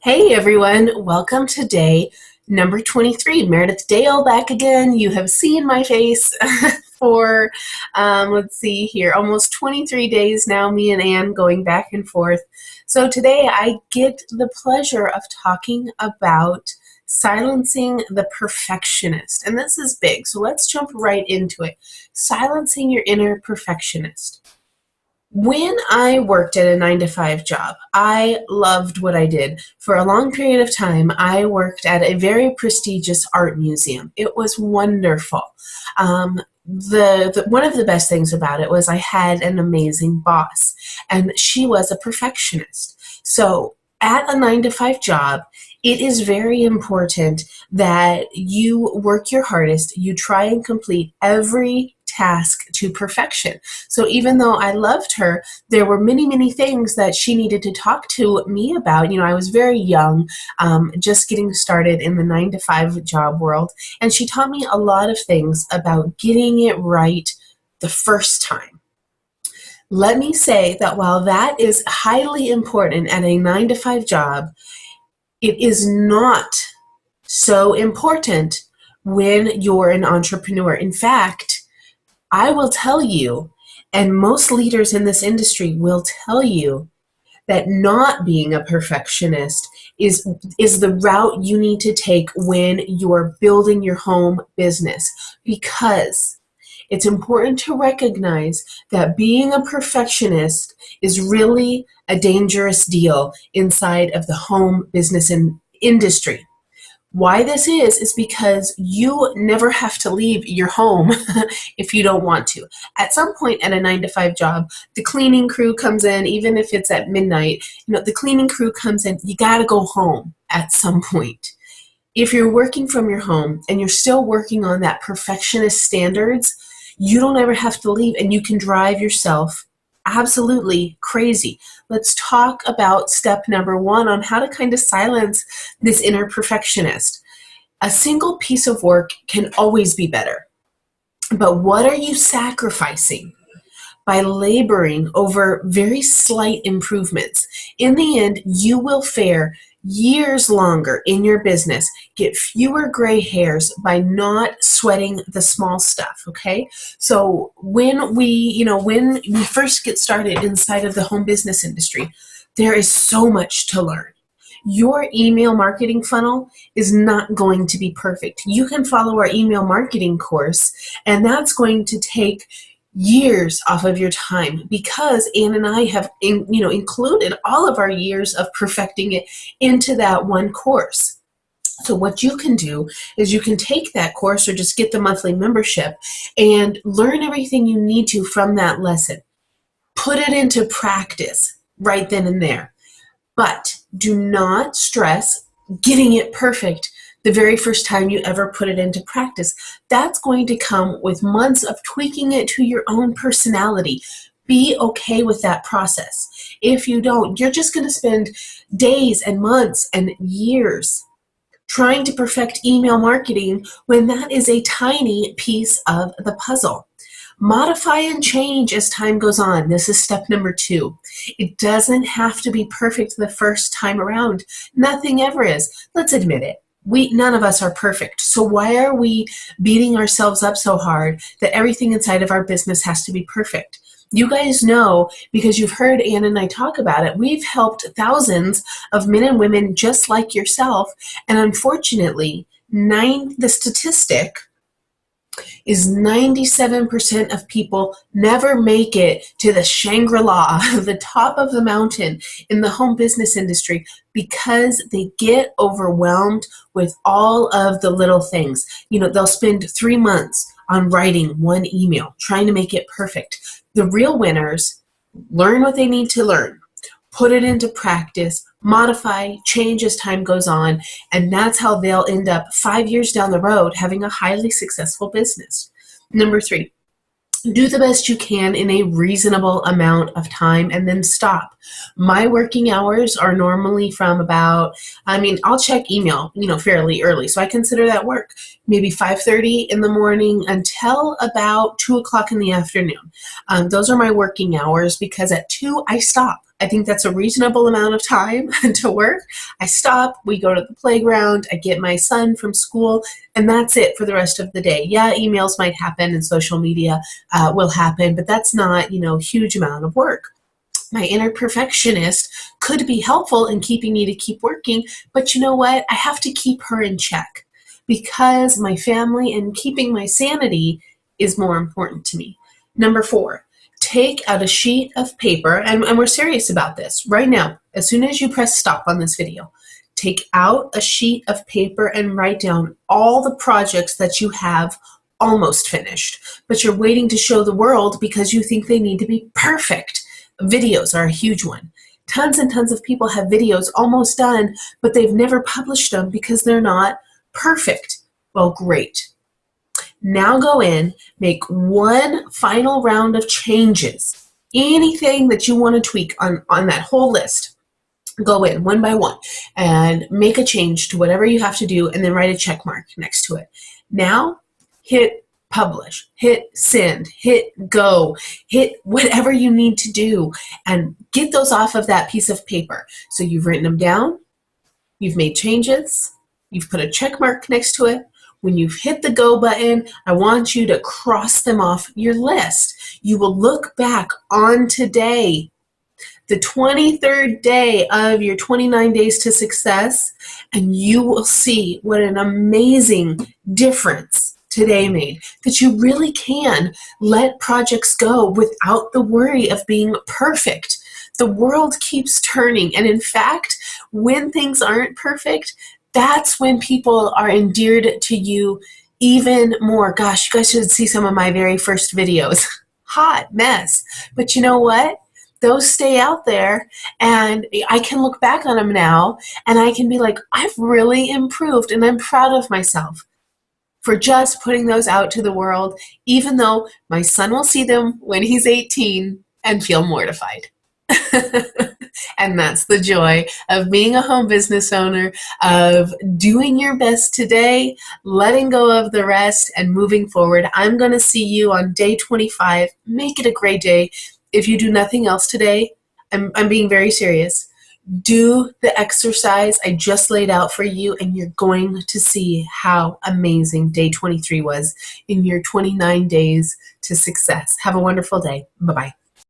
Hey everyone, welcome to day number 23. Meredith Dale back again. You have seen my face for, let's see here, almost 23 days now, me and Anne going back and forth. So today I get the pleasure of talking about silencing the perfectionist. And this is big, so let's jump right into it. Silencing your inner perfectionist. When I worked at a 9 to 5 job, I loved what I did. For a long period of time, I worked at a very prestigious art museum. It was wonderful. One of the best things about it was I had an amazing boss, and she was a perfectionist. So at a 9 to 5 job, it is very important that you work your hardest. You try and complete every task to perfection. So even though I loved her, there were many, many things that she needed to talk to me about. You know, I was very young, just getting started in the 9 to 5 job world, and she taught me a lot of things about getting it right the first time. Let me say that while that is highly important at a 9 to 5 job, it is not so important when you're an entrepreneur. In fact, I will tell you, and most leaders in this industry will tell you, that not being a perfectionist is the route you need to take when you're building your home business, because it's important to recognize that being a perfectionist is really a dangerous deal inside of the home business industry. Why this is because you never have to leave your home if you don't want to. At some point at a 9 to 5 job, the cleaning crew comes in, even if it's at midnight, the cleaning crew comes in, you gotta go home at some point. If you're working from your home and you're still working on that perfectionist standards, you don't ever have to leave, and you can drive yourself absolutely crazy. Let's talk about step number 1 on how to kind of silence this inner perfectionist. A single piece of work can always be better, but what are you sacrificing by laboring over very slight improvements? In the end, you will fare years longer in your business, get fewer gray hairs by not sweating the small stuff, okay? So when we first get started inside of the home business industry, there is so much to learn. Your email marketing funnel is not going to be perfect. You can follow our email marketing course, and that's going to take years off of your time, because Ann and I have included all of our years of perfecting it into that one course. So what you can do is you can take that course or just get the monthly membership and learn everything you need to from that lesson. Put it into practice right then and there. But do not stress getting it perfect the very first time you ever put it into practice. That's going to come with months of tweaking it to your own personality. Be okay with that process. If you don't, you're just going to spend days and months and years trying to perfect email marketing when that is a tiny piece of the puzzle. Modify and change as time goes on. This is step number 2. It doesn't have to be perfect the first time around. Nothing ever is. Let's admit it. None of us are perfect. So why are we beating ourselves up so hard that everything inside of our business has to be perfect? You guys know, because you've heard Ann and I talk about it, we've helped thousands of men and women just like yourself, and unfortunately, the statistic is 97% of people never make it to the Shangri-La, the top of the mountain in the home business industry, because they get overwhelmed with all of the little things. They'll spend 3 months on writing one email, trying to make it perfect. The real winners learn what they need to learn, put it into practice, modify, change as time goes on, and that's how they'll end up 5 years down the road having a highly successful business. Number 3, do the best you can in a reasonable amount of time and then stop. My working hours are normally from about, I'll check email, fairly early, so I consider that work. Maybe 5:30 in the morning until about 2 o'clock in the afternoon. Those are my working hours, because at 2 I stop. I think that's a reasonable amount of time to work. I stop, we go to the playground, I get my son from school, and that's it for the rest of the day. Yeah, emails might happen and social media will happen, but that's not, a huge amount of work. My inner perfectionist could be helpful in keeping me to keep working, but you know what? I have to keep her in check because my family and keeping my sanity is more important to me. Number 4, take out a sheet of paper, and we're serious about this right now. As soon as you press stop on this video, take out a sheet of paper and write down all the projects that you have almost finished, but you're waiting to show the world because you think they need to be perfect. Videos are a huge one. Tons and tons of people have videos almost done, but they've never published them because they're not perfect. Well, great. Now go in, make one final round of changes. Anything that you want to tweak on that whole list, go in one by one and make a change to whatever you have to do and then write a check mark next to it. Now hit publish, hit send, hit go, hit whatever you need to do and get those off of that piece of paper. So you've written them down, you've made changes, you've put a check mark next to it. When you've hit the go button, I want you to cross them off your list. You will look back on today, the 23rd day of your 29 days to success, and you will see what an amazing difference today made, that you really can let projects go without the worry of being perfect. The world keeps turning, and in fact, when things aren't perfect, that's when people are endeared to you even more. Gosh, you guys should see some of my very first videos. Hot mess. But you know what? Those stay out there, and I can look back on them now, and I can be like, I've really improved, and I'm proud of myself for just putting those out to the world, even though my son will see them when he's 18 and feel mortified. And that's the joy of being a home business owner, of doing your best today, letting go of the rest, and moving forward. I'm going to see you on day 25. Make it a great day. If you do nothing else today, I'm being very serious. Do the exercise I just laid out for you, and you're going to see how amazing day 23 was in your 29 days to success. Have a wonderful day. Bye-bye.